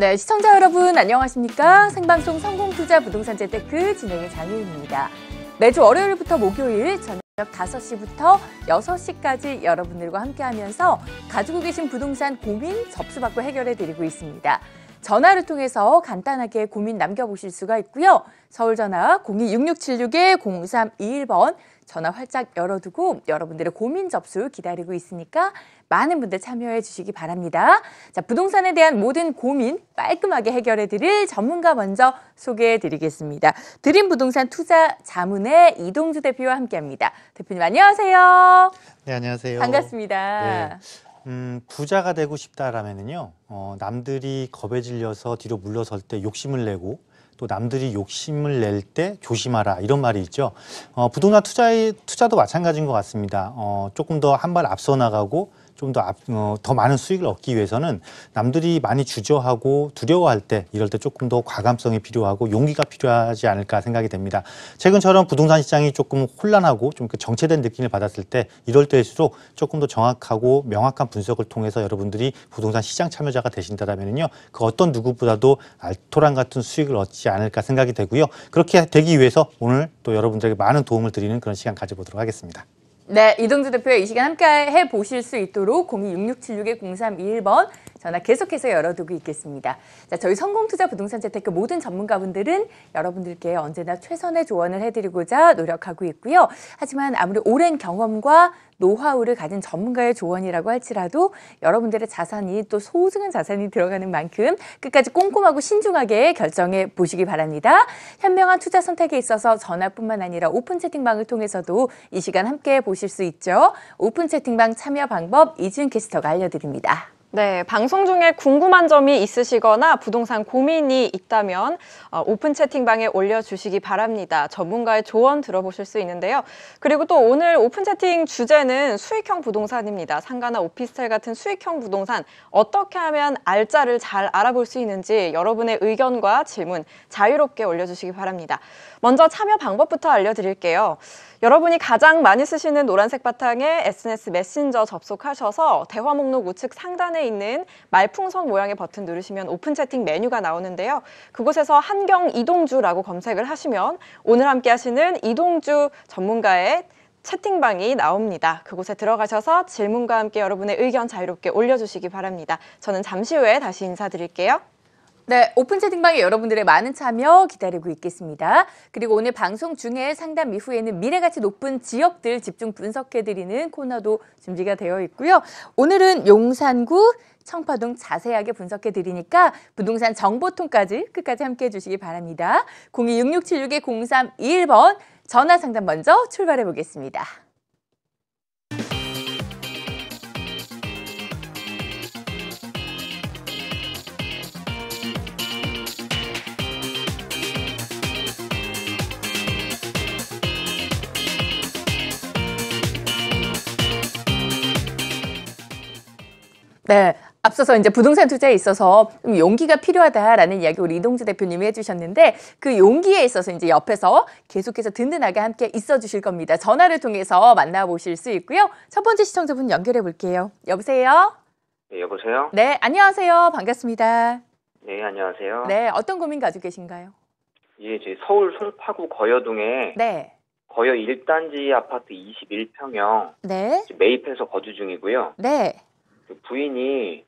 네, 시청자 여러분 안녕하십니까? 생방송 성공투자 부동산 재테크 진행의 장혜인입니다. 매주 월요일부터 목요일 저녁 5시부터 6시까지 여러분들과 함께하면서 가지고 계신 부동산 고민 접수받고 해결해드리고 있습니다. 전화를 통해서 간단하게 고민 남겨보실 수가 있고요. 서울 전화 02-6676-0321번 전화 활짝 열어두고 여러분들의 고민 접수 기다리고 있으니까 많은 분들 참여해 주시기 바랍니다. 자, 부동산에 대한 모든 고민 깔끔하게 해결해 드릴 전문가 먼저 소개해 드리겠습니다. 드림 부동산 투자 자문의 이동주 대표와 함께합니다. 대표님 안녕하세요. 네, 안녕하세요. 반갑습니다. 네. 부자가 되고 싶다라면은요, 남들이 겁에 질려서 뒤로 물러설 때 욕심을 내고 또 남들이 욕심을 낼 때 조심하라 이런 말이 있죠. 부동산 투자도 마찬가지인 것 같습니다. 조금 더 한 발 앞서 나가고 좀 더 많은 수익을 얻기 위해서는 남들이 많이 주저하고 두려워할 때 이럴 때 조금 더 과감성이 필요하고 용기가 필요하지 않을까 생각이 됩니다. 최근처럼 부동산 시장이 조금 혼란하고 좀 정체된 느낌을 받았을 때 이럴 때일수록 조금 더 정확하고 명확한 분석을 통해서 여러분들이 부동산 시장 참여자가 되신다면요, 그 어떤 누구보다도 알토란 같은 수익을 얻지 않을까 생각이 되고요. 그렇게 되기 위해서 오늘 또 여러분들에게 많은 도움을 드리는 그런 시간 가져보도록 하겠습니다. 네, 이동주 대표의 이 시간 함께 해보실 수 있도록 02-6676-0321번 전화 계속해서 열어두고 있겠습니다. 자, 저희 성공투자 부동산 재테크 모든 전문가분들은 여러분들께 언제나 최선의 조언을 해드리고자 노력하고 있고요. 하지만 아무리 오랜 경험과 노하우를 가진 전문가의 조언이라고 할지라도 여러분들의 자산이 또 소중한 자산이 들어가는 만큼 끝까지 꼼꼼하고 신중하게 결정해 보시기 바랍니다. 현명한 투자 선택에 있어서 전화뿐만 아니라 오픈 채팅방을 통해서도 이 시간 함께 보실 수 있죠. 오픈 채팅방 참여 방법 이지은 캐스터가 알려드립니다. 네, 방송 중에 궁금한 점이 있으시거나 부동산 고민이 있다면 오픈 채팅방에 올려주시기 바랍니다. 전문가의 조언 들어보실 수 있는데요. 그리고 또 오늘 오픈 채팅 주제는 수익형 부동산입니다. 상가나 오피스텔 같은 수익형 부동산 어떻게 하면 알짜를 잘 알아볼 수 있는지 여러분의 의견과 질문 자유롭게 올려주시기 바랍니다. 먼저 참여 방법부터 알려드릴게요. 여러분이 가장 많이 쓰시는 노란색 바탕에 SNS 메신저 접속하셔서 대화 목록 우측 상단에 있는 말풍선 모양의 버튼 누르시면 오픈 채팅 메뉴가 나오는데요. 그곳에서 한경 이동주라고 검색을 하시면 오늘 함께 하시는 이동주 전문가의 채팅방이 나옵니다. 그곳에 들어가셔서 질문과 함께 여러분의 의견 자유롭게 올려주시기 바랍니다. 저는 잠시 후에 다시 인사드릴게요. 네, 오픈 채팅방에 여러분들의 많은 참여 기다리고 있겠습니다. 그리고 오늘 방송 중에 상담 이후에는 미래가치 높은 지역들 집중 분석해드리는 코너도 준비가 되어 있고요. 오늘은 용산구 청파동 자세하게 분석해드리니까 부동산 정보통까지 끝까지 함께해 주시기 바랍니다. 02-6676-0321번 전화 상담 먼저 출발해 보겠습니다. 네, 앞서서 이제 부동산 투자에 있어서 좀 용기가 필요하다라는 이야기 우리 이동주 대표님이 해주셨는데 그 용기에 있어서 이제 옆에서 계속해서 든든하게 함께 있어 주실 겁니다. 전화를 통해서 만나보실 수 있고요. 첫 번째 시청자분 연결해 볼게요. 여보세요? 네, 여보세요? 네, 안녕하세요. 반갑습니다. 네, 안녕하세요. 네, 어떤 고민 가지고 계신가요? 예, 저희 서울 송파구 거여동에 네. 거여 1단지 아파트 21평형 네. 매입해서 거주 중이고요. 네. 그 부인이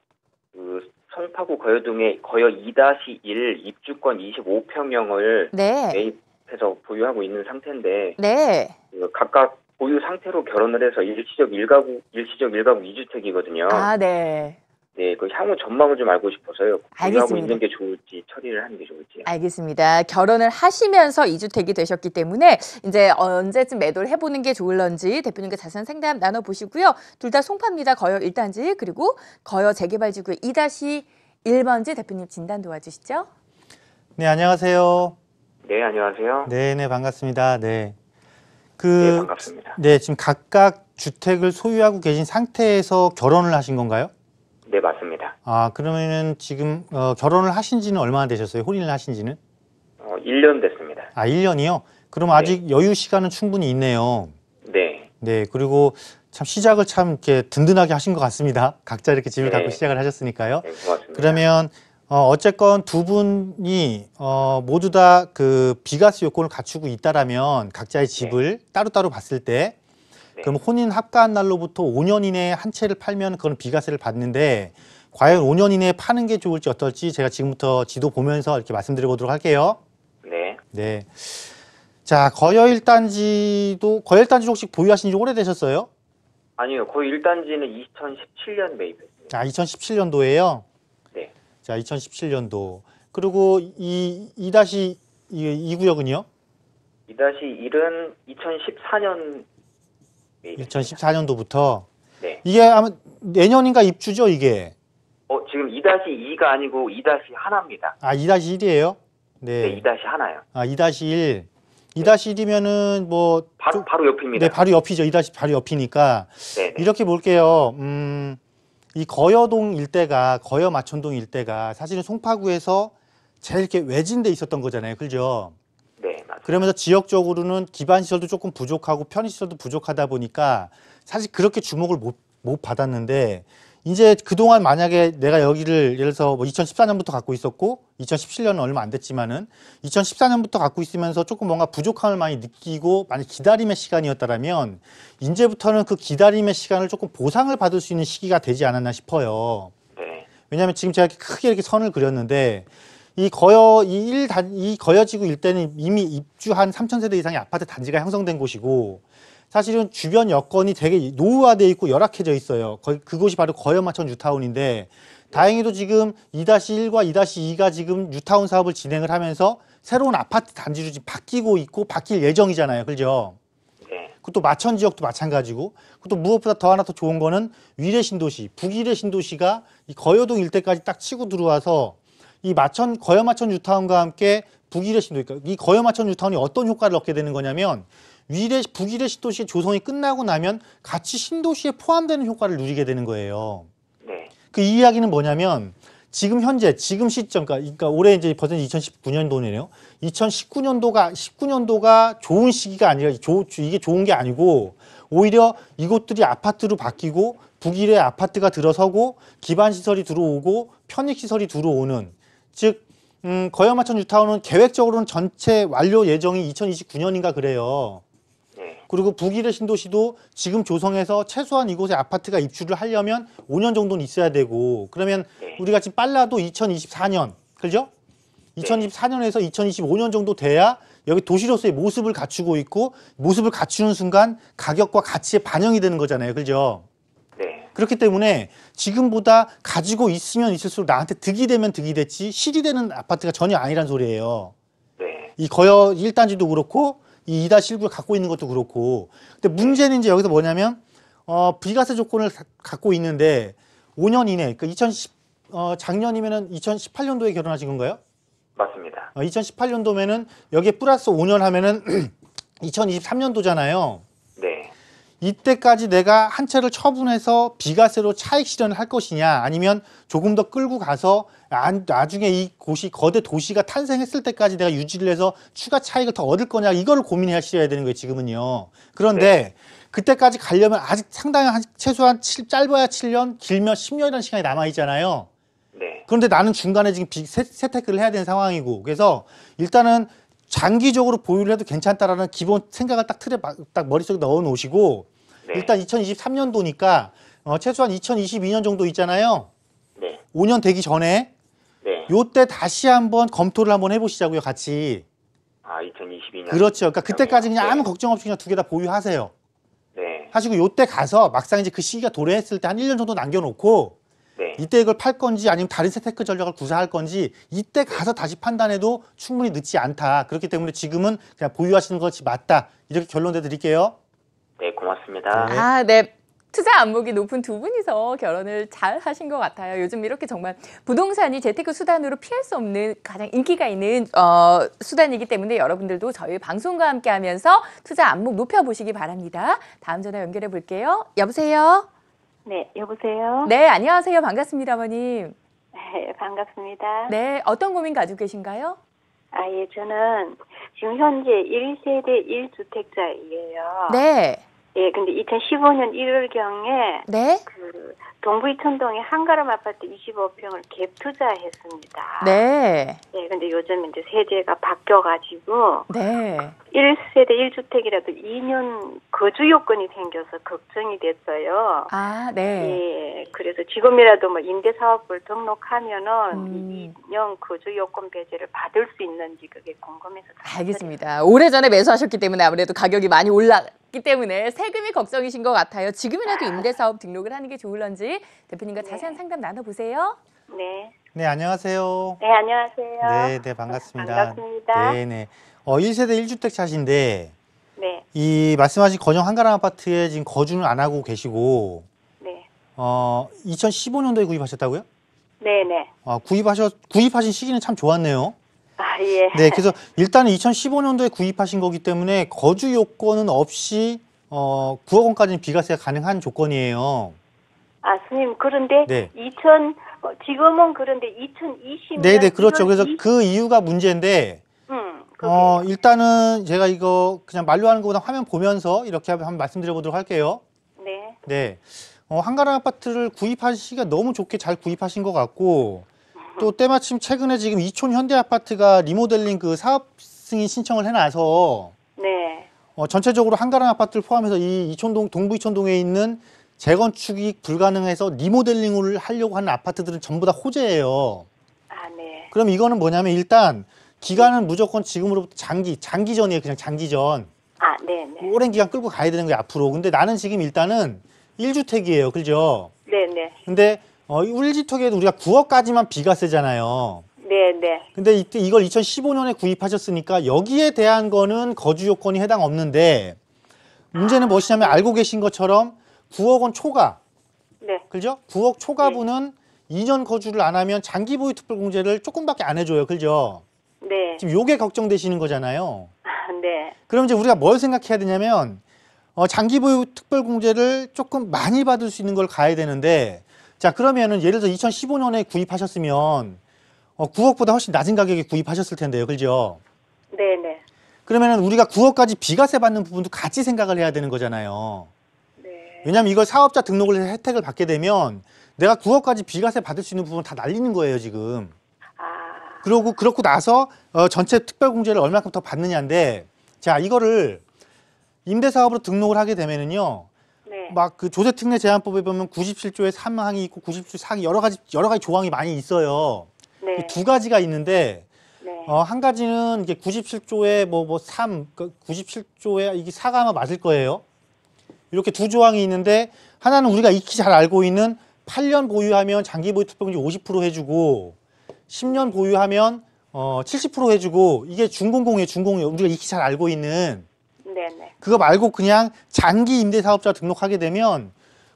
그 송파구 거여동에 거여 2-1 입주권 25평형을 네. 매입해서 보유하고 있는 상태인데 네. 그 각각 보유 상태로 결혼을 해서 일시적 1가구 2주택이거든요. 아, 네. 네, 그 향후 전망을 좀 알고 싶어서요. 보유하고 알겠습니다. 있는 게 좋을지 처리를 하는 게 좋을지요. 알겠습니다. 결혼을 하시면서 2주택이 되셨기 때문에 이제 언제쯤 매도를 해보는 게 좋을런지 대표님과 자세한 상담 나눠보시고요. 둘 다 송파입니다. 거여 1단지 그리고 거여 재개발지구의 2-1번지 대표님 진단 도와주시죠. 네, 안녕하세요. 네, 안녕하세요. 네, 반갑습니다. 네. 네, 반갑습니다. 네, 지금 각각 주택을 소유하고 계신 상태에서 결혼을 하신 건가요? 네, 맞습니다. 아, 그러면은 지금 결혼을 하신 지는 얼마나 되셨어요? 혼인을 하신 지는? 1년 됐습니다. 아, 1년이요? 그럼 아직 여유 시간은 충분히 있네요. 네. 네, 그리고 참 시작을 참 이렇게 든든하게 하신 것 같습니다. 각자 이렇게 집을 네. 갖고 시작을 하셨으니까요. 네, 고맙습니다. 그러면 어쨌건 두 분이 모두 다 그 비과세 요건을 갖추고 있다라면 각자의 집을 따로따로 봤을 때 그럼 혼인 합가한 날로부터 5년 이내에 한 채를 팔면 그건 비과세를 받는데 과연 5년 이내에 파는 게 좋을지 어떨지 제가 지금부터 지도 보면서 이렇게 말씀드려 보도록 할게요. 네. 네. 자, 거여일단지 혹시 보유하신 지 오래되셨어요? 아니요. 거의 1단지는 2017년 매입했습니다. 자, 2017년도에요. 네. 자, 2017년도. 그리고 이 다시 이 구역은요? 2-1은 2014년 매입했습니다. 2014년도부터. 네. 이게 아마 내년인가 입주죠, 이게? 지금 2-2가 아니고 2-1입니다. 아, 2-1이에요? 네, 네. 2-1. 아, 2-1. 2-1이면은 뭐 바로 옆입니다. 네, 바로 옆이죠. 2- 바로 옆이니까. 네. 이렇게 볼게요. 이 거여동 일대가 거여 마천동 일대가 사실은 송파구에서 제일 이렇게 외진데 있었던 거잖아요. 그죠? 네, 맞습니다. 그러면서 지역적으로는 기반 시설도 조금 부족하고 편의 시설도 부족하다 보니까 사실 그렇게 주목을 못 받았는데 이제 그동안 만약에 내가 여기를 예를 들어서 뭐 2014년부터 갖고 있었고 2017년은 얼마 안 됐지만은 2014년부터 갖고 있으면서 조금 뭔가 부족함을 많이 느끼고 많이 기다림의 시간이었다라면 이제부터는 그 기다림의 시간을 조금 보상을 받을 수 있는 시기가 되지 않았나 싶어요. 네. 왜냐하면 지금 제가 크게 이렇게 선을 그렸는데 이 거여지구 일대는 이미 입주한 3,000세대 이상의 아파트 단지가 형성된 곳이고 사실은 주변 여건이 되게 노후화되어 있고 열악해져 있어요. 그곳이 바로 거여마천 뉴타운인데 다행히도 지금 2-1과 2-2가 지금 뉴타운 사업을 진행을 하면서 새로운 아파트 단지로 지금 바뀌고 있고 바뀔 예정이잖아요. 그죠? 네. 그것도 마천 지역도 마찬가지고 그것도 무엇보다 더 하나 더 좋은 거는 위례 신도시, 북위례 신도시가 이 거여동 일대까지 딱 치고 들어와서 이 거여마천 뉴타운과 함께 북위례 신도시, 그러니까 이 거여마천 뉴타운이 어떤 효과를 얻게 되는 거냐면 북위례 신도시의 조성이 끝나고 나면 같이 신도시에 포함되는 효과를 누리게 되는 거예요. 네. 그 이야기는 뭐냐면 지금 시점, 그러니까 올해 이제 벌써 2019년도네요. 19년도가 좋은 시기가 아니라 이게 좋은 게 아니고 오히려 이곳들이 아파트로 바뀌고 북위례 아파트가 들어서고 기반 시설이 들어오고 편익 시설이 들어오는 즉 거여마천 뉴타운은 계획적으로는 전체 완료 예정이 2029년인가 그래요. 그리고 북위례 신도시도 지금 조성해서 최소한 이곳에 아파트가 입주를 하려면 5년 정도는 있어야 되고 그러면 우리가 지금 빨라도 2024년, 그죠? 2024년에서 2025년 정도 돼야 여기 도시로서의 모습을 갖추고 있고 모습을 갖추는 순간 가격과 가치에 반영이 되는 거잖아요. 그죠? 네. 그렇기 때문에 지금보다 가지고 있으면 있을수록 나한테 득이 되면 득이 됐지 실이 되는 아파트가 전혀 아니란 소리예요. 네. 이 거여 1단지도 그렇고 이 2-1구를 갖고 있는 것도 그렇고. 근데 문제는 이제 여기서 뭐냐면, 비과세 조건을 갖고 있는데 5년 이내, 그러니까 작년이면은 2018년도에 결혼하신 건가요? 맞습니다. 2018년도면은 여기에 플러스 5년 하면은 2023년도잖아요. 네. 이때까지 내가 한 채를 처분해서 비과세로 차익 실현을 할 것이냐 아니면 조금 더 끌고 가서 나중에 이 곳이 거대 도시가 탄생했을 때까지 내가 유지를 해서 추가 차익을 더 얻을 거냐 이거를 고민하셔야 되는 거예요 지금은요. 그런데 그때까지 가려면 아직 상당히 최소한 짧아야 7년 길면 10년이라는 시간이 남아있잖아요. 네. 그런데 나는 중간에 지금 세테크를 해야 되는 상황이고 그래서 일단은 장기적으로 보유를 해도 괜찮다라는 기본 생각을 딱 머릿속에 넣어 놓으시고 일단 2023년도니까 최소한 2022년 정도 있잖아요. 네. 5년 되기 전에 네. 요때 다시 한번 검토를 한번 해보시자고요, 같이. 2022년. 그렇죠. 그러니까 그때까지 그냥 네. 아무 걱정 없이 그냥 두 개 다 보유하세요. 네. 하시고 요때 가서 막상 이제 그 시기가 도래했을 때 한 1년 정도 남겨놓고 네. 이때 이걸 팔 건지 아니면 다른 세테크 전략을 구사할 건지 이때 가서 다시 판단해도 충분히 늦지 않다. 그렇기 때문에 지금은 그냥 보유하시는 것이 맞다. 이렇게 결론 내드릴게요. 네, 고맙습니다. 네. 아, 네. 투자 안목이 높은 두 분이서 결혼을 잘 하신 것 같아요. 요즘 이렇게 정말 부동산이 재테크 수단으로 피할 수 없는 가장 인기가 있는 수단이기 때문에 여러분들도 저희 방송과 함께 하면서 투자 안목 높여보시기 바랍니다. 다음 전화 연결해 볼게요. 여보세요? 네, 여보세요? 네, 안녕하세요. 반갑습니다, 어머님. 네, 반갑습니다. 네, 어떤 고민 가지고 계신가요? 예, 저는 지금 현재 1세대 1주택자이에요. 네. 예, 근데 2015년 1월경에 네. 그 동부 이천동에 한가람 아파트 25평을 갭 투자했습니다. 네. 예, 근데 요즘 이제 세제가 바뀌어가지고 네. 1세대 1주택이라도 2년 거주 요건이 생겨서 걱정이 됐어요. 아, 네. 예, 그래서 지금이라도 뭐 임대사업을 등록하면은 2년 거주 요건 배제를 받을 수 있는지 그게 궁금해서. 알겠습니다. 오래전에 매수하셨기 때문에 아무래도 가격이 많이 올랐기 때문에 세금이 걱정이신 것 같아요. 지금이라도 임대사업 등록을 하는 게 좋을런지 대표님과 자세한 상담 나눠보세요. 네. 네, 안녕하세요. 네, 안녕하세요. 네, 네, 반갑습니다. 반갑습니다. 네, 네. 1세대 1주택 차신데 네, 이 말씀하신 건영 한가람 아파트에 지금 거주는 안 하고 계시고 네. 2015년도에 구입하셨다고요? 네네. 구입하신 시기는 참 좋았네요. 아, 예. 네, 그래서 일단은 2015년도에 구입하신 거기 때문에 거주 요건은 없이 9억 원까지는 비과세가 가능한 조건이에요. 아, 스님, 그런데 네. 지금은 그런데 2020년. 네, 네, 그렇죠. 그래서 그 이유가 문제인데 그게. 일단은 제가 이거 그냥 말로 하는 것보다 화면 보면서 이렇게 한번 말씀드려보도록 할게요. 네. 네. 한가람 아파트를 구입하신 시기가 너무 좋게 잘 구입하신 것 같고, 또 때마침 최근에 지금 이촌 현대 아파트가 리모델링 그 사업 승인 신청을 해놔서, 네. 전체적으로 한가람 아파트를 포함해서 이 이촌동, 동부 이촌동에 있는 재건축이 불가능해서 리모델링을 하려고 하는 아파트들은 전부 다 호재예요. 아, 네. 그럼 이거는 뭐냐면 일단 기간은 무조건 지금으로부터 장기전이에요. 그냥 장기전. 아, 네네. 오랜 기간 끌고 가야 되는 거예요, 앞으로. 근데 나는 지금 일단은 1주택이에요. 그죠? 네네. 근데 1주택에도 우리가 9억까지만 비과세잖아요. 네네. 근데 이때 이걸 2015년에 구입하셨으니까 여기에 대한 거는 거주 요건이 해당 없는데 문제는 무엇이냐면 알고 계신 것처럼 9억 원 초과. 네. 그죠? 9억 초과분은 2년 거주를 안 하면 장기 보유 특별공제를 조금밖에 안 해줘요. 그죠? 네. 지금 요게 걱정되시는 거잖아요. 아, 네. 그럼 이제 우리가 뭘 생각해야 되냐면 장기 보유 특별공제를 조금 많이 받을 수 있는 걸 가야 되는데 자 그러면은 예를 들어 2015년에 구입하셨으면 9억보다 훨씬 낮은 가격에 구입하셨을 텐데요. 그죠? 네네. 그러면은 우리가 9억까지 비과세 받는 부분도 같이 생각을 해야 되는 거잖아요. 네. 왜냐하면 이걸 사업자 등록을 해서 혜택을 받게 되면 내가 9억까지 비과세 받을 수 있는 부분 다 날리는 거예요, 지금. 아, 그러고 나서 전체 특별공제를 얼마큼 더 받느냐인데 자 이거를 임대사업으로 등록을 하게 되면은요 네. 막 그 조세특례 제한법에 보면 97조에 3항이 있고 97조 4항이 여러 가지 조항이 많이 있어요. 네. 두 가지가 있는데 네. 한 가지는 이게 97조에 97조에 이게 4가 아마 맞을 거예요. 이렇게 두 조항이 있는데 하나는 우리가 익히 잘 알고 있는 8년 보유하면 장기 보유 특별공제 50% 해주고 10년 보유하면 70% 해주고 이게 준공이에요. 우리가 익히 잘 알고 있는 네네. 그거 말고 그냥 장기 임대사업자 등록하게 되면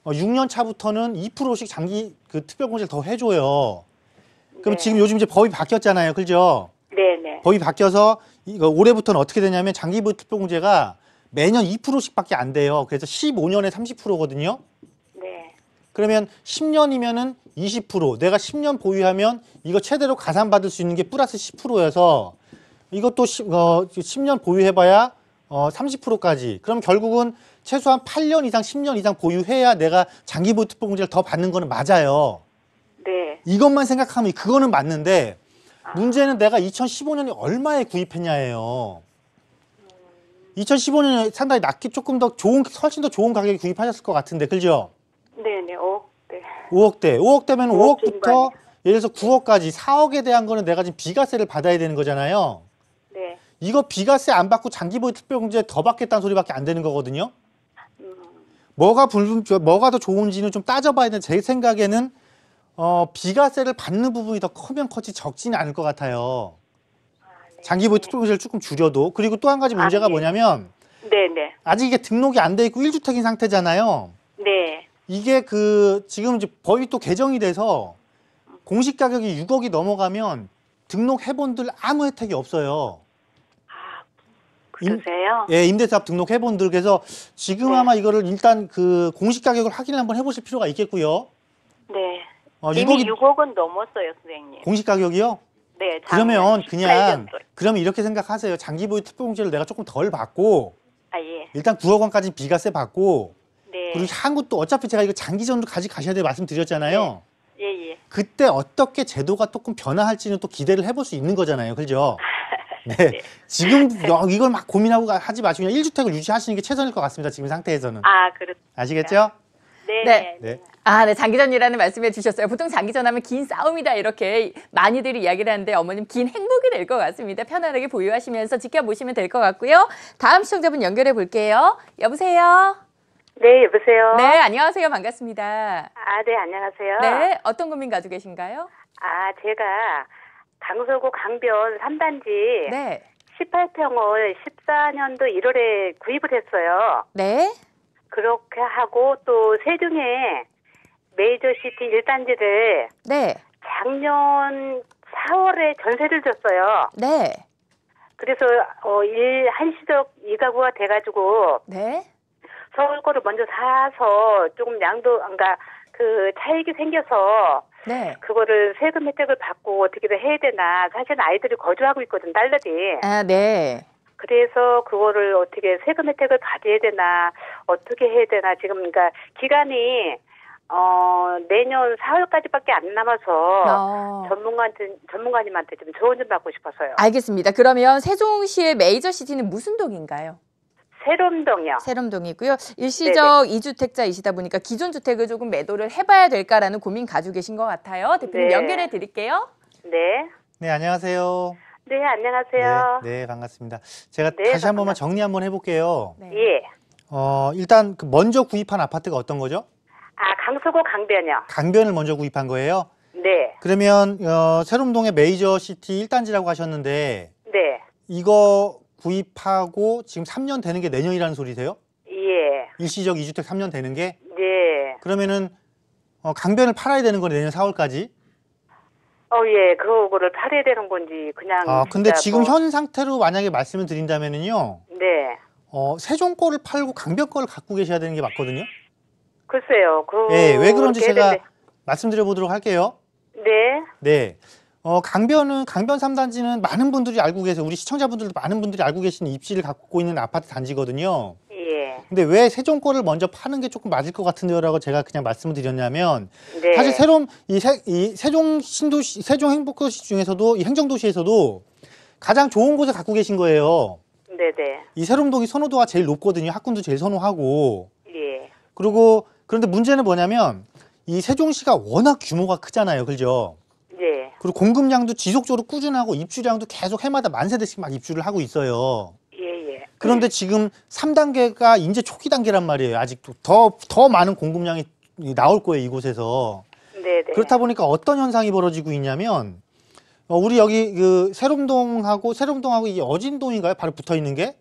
6년 차부터는 2%씩 장기 그 특별공제를 더 해줘요. 그럼 네. 지금 요즘 이제 법이 바뀌었잖아요, 그죠? 네네. 법이 바뀌어서 이거 올해부터는 어떻게 되냐면 장기 보유 특별공제가 매년 2%씩밖에 안 돼요. 그래서 15년에 30%거든요. 네. 그러면 10년이면은 20%. 내가 10년 보유하면 이거 최대로 가산받을 수 있는 게 플러스 10%여서 이것도 10년 보유해봐야 30%까지. 그럼 결국은 최소한 8년 이상, 10년 이상 보유해야 내가 장기 보유 특별공제를 더 받는 거는 맞아요. 네. 이것만 생각하면 그거는 맞는데 문제는 내가 2015년에 얼마에 구입했냐예요. 2015년에 상당히 낮게 조금 더 훨씬 더 좋은 가격에 구입하셨을 것 같은데, 그죠? 네네. 5억대. 5억대. 5억대면 5억 5억부터 예를 들어서 9억까지 4억에 대한 거는 내가 지금 비과세를 받아야 되는 거잖아요. 네. 이거 비과세 안 받고 장기보유 특별공제 더 받겠다는 소리밖에 안 되는 거거든요. 뭐가 더 좋은지는 좀 따져봐야 되는데 제 생각에는 비과세를 받는 부분이 더 크면 컸지 적지는 않을 것 같아요. 네. 장기보유 특별공제를 조금 줄여도. 그리고 또 한 가지 문제가 네. 뭐냐면 네네. 아직 이게 등록이 안 돼 있고 1주택인 상태잖아요. 네. 이게 지금 이제 법이 또 개정이 돼서 공시 가격이 6억이 넘어가면 등록해본들 아무 혜택이 없어요. 아, 그러세요? 예, 임대사업 등록해본들. 그래서 지금 네. 아마 이거를 일단 그 공시 가격을 확인을 한번 해보실 필요가 있겠고요. 네. 6억이 6억은 넘었어요, 선생님. 공시 가격이요? 네. 그러면 작년 그냥 18년도에. 그러면 이렇게 생각하세요. 장기보유 특별공제를 내가 조금 덜 받고 아, 예. 일단 9억 원까지 비과세 받고 네. 그리고 향후 또 어차피 제가 이거 장기전으로 가셔야 될 말씀드렸잖아요. 예, 예. 그때 어떻게 제도가 조금 변화할지는 또 기대를 해볼 수 있는 거잖아요. 그죠? 네. 지금 이걸 막 고민하고 하지 마시고 그냥 1주택을 유지하시는 게 최선일 것 같습니다. 지금 상태에서는. 아, 그렇습니다. 아시겠죠? 네. 네. 네. 아, 네, 장기전이라는 말씀해 주셨어요. 보통 장기전하면 긴 싸움이다 이렇게 많이들이 이야기를 하는데 어머님 긴 행복이 될 것 같습니다. 편안하게 보유하시면서 지켜보시면 될 것 같고요. 다음 시청자분 연결해 볼게요. 여보세요? 네, 여보세요? 네, 안녕하세요. 반갑습니다. 아, 네, 안녕하세요. 네, 어떤 고민 가지고 계신가요? 아, 제가 강서구 강변 3단지 네. 18평을 14년도 1월에 구입을 했어요. 네. 그렇게 하고 또 세종에 메이저시티 1단지를 네. 작년 4월에 전세를 줬어요. 네. 그래서 한시적 2가구가 돼가지고 네. 서울 거를 먼저 사서 조금 양도, 그러니까 그 차익이 생겨서 네. 그거를 세금 혜택을 받고 어떻게든 해야 되나. 사실은 아이들이 거주하고 있거든, 딸들이. 아, 네. 그래서 그거를 어떻게 세금 혜택을 받아야 되나, 어떻게 해야 되나. 지금 그러니까 기간이 내년 4월까지밖에 안 남아서 전문가님한테 좀 조언 좀 받고 싶어서요. 알겠습니다. 그러면 세종시의 메이저시티는 무슨 동인가요? 세롬동이요. 세롬동이고요. 일시적 2주택자이시다 보니까 기존 주택을 조금 매도를 해봐야 될까라는 고민 가지고 계신 것 같아요. 대표님 네. 연결해 드릴게요. 네. 네, 안녕하세요. 네, 안녕하세요. 네, 반갑습니다. 제가 네, 다시 한 번만 정리 한번 해볼게요. 네. 예. 일단 그 먼저 구입한 아파트가 어떤 거죠? 아, 강서구 강변이요. 강변을 먼저 구입한 거예요? 네. 그러면 세롬동의 메이저시티 1단지라고 하셨는데 네. 이거 구입하고 지금 3년 되는 게 내년이라는 소리세요? 예. 일시적 2주택 3년 되는 게? 네. 그러면은 강변을 팔아야 되는 거네, 내년 4월까지? 예. 그거를 팔아야 되는 건지 그냥. 근데 진짜 지금 뭐. 현 상태로 만약에 말씀을 드린다면은요. 네. 세종 거를 팔고 강변 거를 갖고 계셔야 되는 게 맞거든요. 글쎄요. 예, 왜 그런지 그렇게 제가 했는데. 말씀드려 보도록 할게요. 네. 네. 강변 3단지는 많은 분들이 알고 계세요. 우리 시청자분들도 많은 분들이 알고 계시는 입지를 갖고 있는 아파트 단지거든요. 예. 근데 왜 세종 거를 먼저 파는 게 조금 맞을 것 같은데요라고 제가 그냥 말씀을 드렸냐면 네. 사실 이 세종 신도시, 세종 행복도시 중에서도 이 행정도시에서도 가장 좋은 곳을 갖고 계신 거예요. 네네. 이 세롬동이 선호도가 제일 높거든요. 학군도 제일 선호하고. 예. 그리고 그런데 문제는 뭐냐면 이 세종시가 워낙 규모가 크잖아요. 그죠? 예. 그리고 공급량도 지속적으로 꾸준하고 입주량도 계속 해마다 10,000세대씩 막 입주를 하고 있어요. 예. 그런데 지금 3단계가 이제 초기 단계란 말이에요. 아직도 더 많은 공급량이 나올 거예요. 이곳에서. 네네. 그렇다 보니까 어떤 현상이 벌어지고 있냐면 우리 여기 그 세롬동하고 이 어진동인가요? 바로 붙어 있는 게?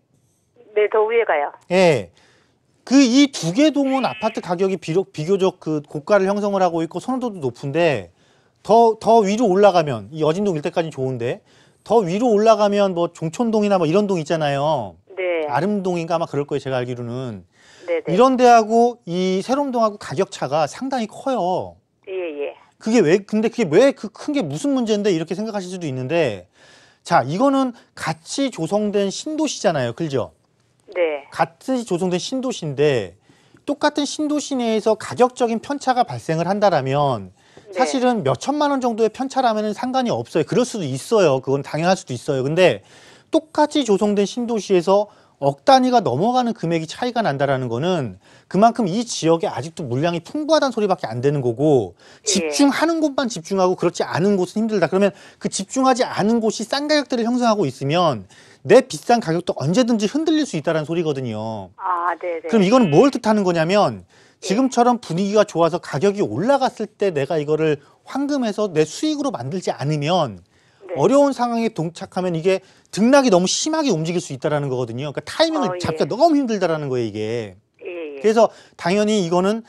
네, 더 위에 가요. 예. 그 이 두 개 동은 아파트 가격이 비교적 그 고가를 형성을 하고 있고 선호도도 높은데 더 위로 올라가면 이 어진동 일대까지 좋은데 더 위로 올라가면 뭐 종촌동이나 뭐 이런 동 있잖아요. 네. 아름동인가 아마 그럴 거예요. 제가 알기로는. 네네. 이런 데하고 이 세롬동하고 가격 차가 상당히 커요. 예. 근데 그게 왜 그 큰 게 무슨 문제인데 이렇게 생각하실 수도 있는데 자, 이거는 같이 조성된 신도시잖아요. 그죠? 네. 같이 조성된 신도시인데 똑같은 신도시 내에서 가격적인 편차가 발생을 한다라면 네. 사실은 몇 천만 원 정도의 편차라면 상관이 없어요. 그럴 수도 있어요. 그건 당연할 수도 있어요. 근데 똑같이 조성된 신도시에서 억 단위가 넘어가는 금액이 차이가 난다라는 거는 그만큼 이 지역에 아직도 물량이 풍부하다는 소리밖에 안 되는 거고 집중하는 곳만 집중하고 그렇지 않은 곳은 힘들다. 그러면 그 집중하지 않은 곳이 싼 가격대를 형성하고 있으면 내 비싼 가격도 언제든지 흔들릴 수 있다는 소리거든요. 아, 네네. 그럼 이거는 뭘 뜻하는 거냐면 지금처럼 분위기가 좋아서 가격이 올라갔을 때 내가 이거를 환금해서 내 수익으로 만들지 않으면 네. 어려운 상황에 동착하면 이게 등락이 너무 심하게 움직일 수 있다는 거거든요. 그러니까 타이밍을 예. 잡기가 너무 힘들다라는 거예요, 이게. 예. 그래서 당연히 이거는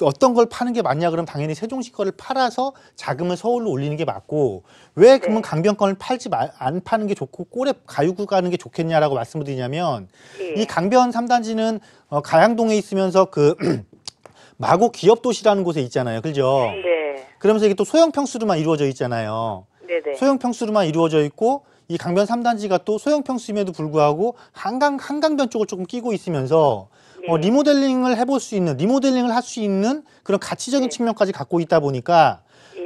어떤 걸 파는 게 맞냐 그러면 당연히 세종시 거를 팔아서 자금을 서울로 올리는 게 맞고 왜 그러면 강변권을 안 파는 게 좋고 꼴에 가유구 가는 게 좋겠냐라고 말씀을 드리냐면 예. 이 강변 3단지는 가양동에 있으면서 그 마고 기업도시라는 곳에 있잖아요. 그죠? 네. 그러면서 이게 또 소형 평수로만 이루어져 있잖아요. 네네. 소형 평수로만 이루어져 있고 이 강변 3단지가 또 소형 평수임에도 불구하고 한강변 쪽을 조금 끼고 있으면서 리모델링을 해볼 수 있는, 리모델링을 할 수 있는 그런 가치적인 측면까지 갖고 있다 보니까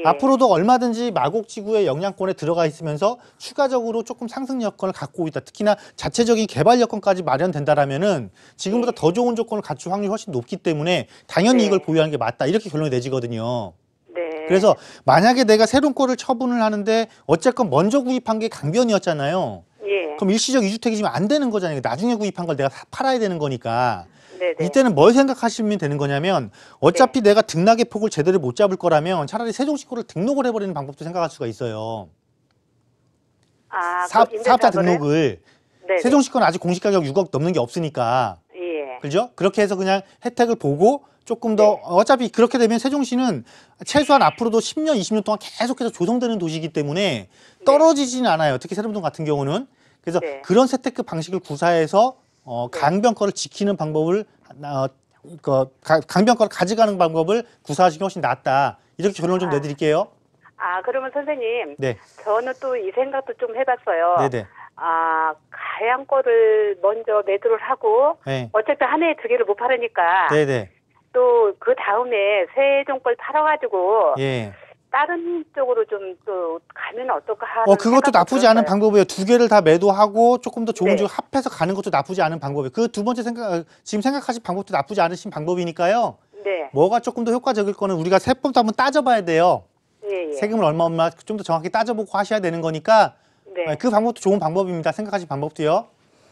앞으로도 얼마든지 마곡지구의 영향권에 들어가 있으면서 추가적으로 조금 상승 여건을 갖고 있다. 특히나 자체적인 개발 여건까지 마련된다라면은 지금보다 더 좋은 조건을 갖출 확률이 훨씬 높기 때문에 당연히 이걸 보유하는 게 맞다. 이렇게 결론이 내지거든요. 그래서 만약에 내가 새로운 거를 처분을 하는데 어쨌건 먼저 구입한 게 강변이었잖아요. 그럼 일시적 2주택이지만 안 되는 거잖아요. 나중에 구입한 걸 내가 팔아야 되는 거니까. 이때는 뭘 생각하시면 되는 거냐면 어차피 내가 등락의 폭을 제대로 못 잡을 거라면 차라리 세종시거를 등록을 해버리는 방법도 생각할 수가 있어요. 사업자 등록을. 세종시거는 아직 공시가격 6억 넘는 게 없으니까. 그죠? 그렇게 해서 그냥 혜택을 보고 조금 더 어차피 그렇게 되면 세종시는 최소한 앞으로도 10년, 20년 동안 계속해서 조성되는 도시이기 때문에 떨어지지는 않아요. 특히 세종동 같은 경우는. 그래서 그런 세테크 방식을 구사해서 강변거를 지키는 방법을 강변거를 가져가는 방법을 구사하시기 훨씬 낫다. 이렇게 결론을 좀 내드릴게요. 그러면 선생님, 저는 또 이 생각도 좀 해봤어요. 가양 거를 먼저 매도를 하고 어차피 한 해에 2개를 못 팔으니까 또 그 다음에 세종 걸 팔아가지고 다른 쪽으로 좀 또 가면 어떨까 하는 그것도 나쁘지 않은 방법이에요. 2개를 다 매도하고 조금 더 좋은 쪽으로 합해서 가는 것도 나쁘지 않은 방법이에요. 그 두 번째 지금 생각하신 방법도 나쁘지 않으신 방법이니까요. 뭐가 조금 더 효과적일 거는 우리가 세법도 한번 따져봐야 돼요. 세금을 얼마 좀 더 정확히 따져보고 하셔야 되는 거니까 그 방법도 좋은 방법입니다. 생각하신 방법도요.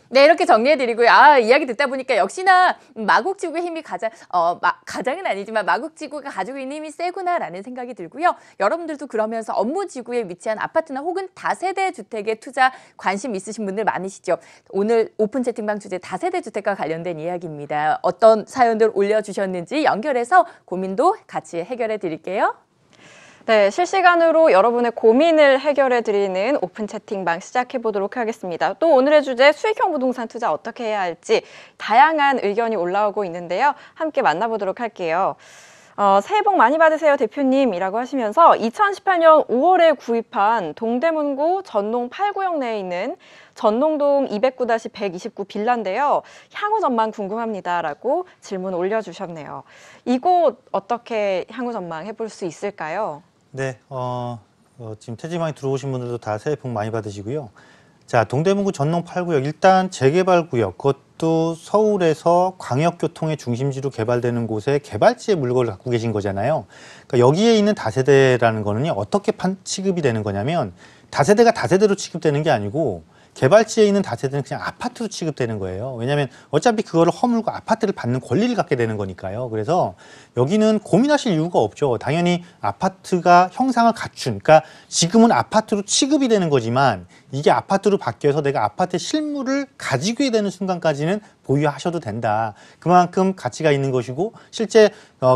네, 이렇게 정리해드리고요. 이야기 듣다 보니까 역시나 마곡지구의 힘이 가장은 아니지만 마곡지구가 가지고 있는 힘이 세구나라는 생각이 들고요. 여러분들도 그러면서 업무지구에 위치한 아파트나 혹은 다세대 주택에 투자 관심 있으신 분들 많으시죠. 오늘 오픈 채팅방 주제 다세대 주택과 관련된 이야기입니다. 어떤 사연들 올려주셨는지 연결해서 고민도 같이 해결해 드릴게요. 네, 실시간으로 여러분의 고민을 해결해드리는 오픈 채팅방 시작해보도록 하겠습니다. 또 오늘의 주제 수익형 부동산 투자 어떻게 해야 할지 다양한 의견이 올라오고 있는데요. 함께 만나보도록 할게요. 새해 복 많이 받으세요 대표님이라고 하시면서 2018년 5월에 구입한 동대문구 전농 8구역 내에 있는 전농동 209-129 빌라인데요. 향후 전망 궁금합니다라고 질문 올려주셨네요. 이곳 어떻게 향후 전망 해볼 수 있을까요? 네, 지금 채팅방에 들어오신 분들도 다 새해 복 많이 받으시고요. 자, 동대문구 전농 8구역 일단 재개발 구역, 그것도 서울에서 광역교통의 중심지로 개발되는 곳에 개발지의 물건을 갖고 계신 거잖아요. 그러니까 여기에 있는 다세대라는 거는요, 어떻게 취급이 되는 거냐면 다세대가 다세대로 취급되는 게 아니고 개발지에 있는 다세대는 그냥 아파트로 취급되는 거예요. 왜냐하면 어차피 그거를 허물고 아파트를 받는 권리를 갖게 되는 거니까요. 그래서 여기는 고민하실 이유가 없죠. 당연히 아파트가 형상을 갖춘, 그러니까 지금은 아파트로 취급이 되는 거지만 이게 아파트로 바뀌어서 내가 아파트의 실물을 가지게 되는 순간까지는 보유하셔도 된다. 그만큼 가치가 있는 것이고 실제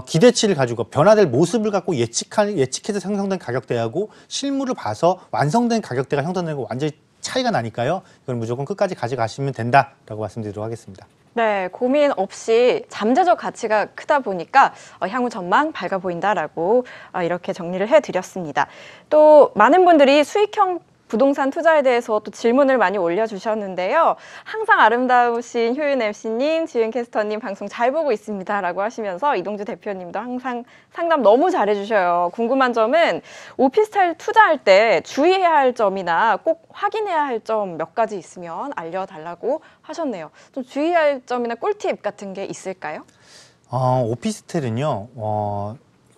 기대치를 가지고 변화될 모습을 갖고 예측해서 형성된 가격대하고 실물을 봐서 완성된 가격대가 형성되는 거 완전히 차이가 나니까요. 이건 무조건 끝까지 가져가시면 된다라고 말씀드리도록 하겠습니다. 네, 고민 없이 잠재적 가치가 크다 보니까 향후 전망 밝아 보인다라고 이렇게 정리를 해드렸습니다. 또 많은 분들이 수익형 부동산 투자에 대해서 또 질문을 많이 올려주셨는데요. 항상 아름다우신 효윤 MC님, 지은 캐스터님 방송 잘 보고 있습니다라고 하시면서 이동주 대표님도 항상 상담 너무 잘해주셔요. 궁금한 점은 오피스텔 투자할 때 주의해야 할 점이나 꼭 확인해야 할 점 몇 가지 있으면 알려달라고 하셨네요. 좀 주의할 점이나 꿀팁 같은 게 있을까요? 오피스텔은요,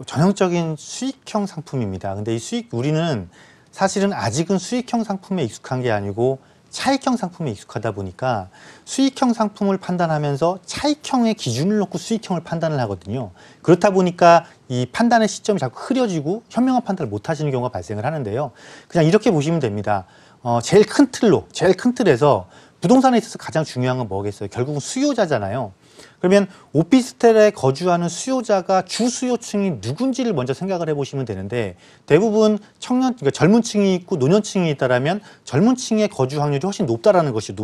전형적인 수익형 상품입니다. 근데 이 우리는 사실은 아직은 수익형 상품에 익숙한 게 아니고 차익형 상품에 익숙하다 보니까 수익형 상품을 판단하면서 차익형의 기준을 놓고 수익형을 판단을 하거든요. 그렇다 보니까 이 판단의 시점이 자꾸 흐려지고 현명한 판단을 못 하시는 경우가 발생을 하는데요. 그냥 이렇게 보시면 됩니다. 제일 큰 틀에서 부동산에 있어서 가장 중요한 건 뭐겠어요? 결국은 수요자잖아요. 그러면 오피스텔에 거주하는 수요자가 주 수요층이 누군지를 먼저 생각을 해보시면 되는데 대부분 그러니까 젊은 층이 있고 노년층이 있다라면 젊은 층의 거주 확률이 훨씬 높다라는 것이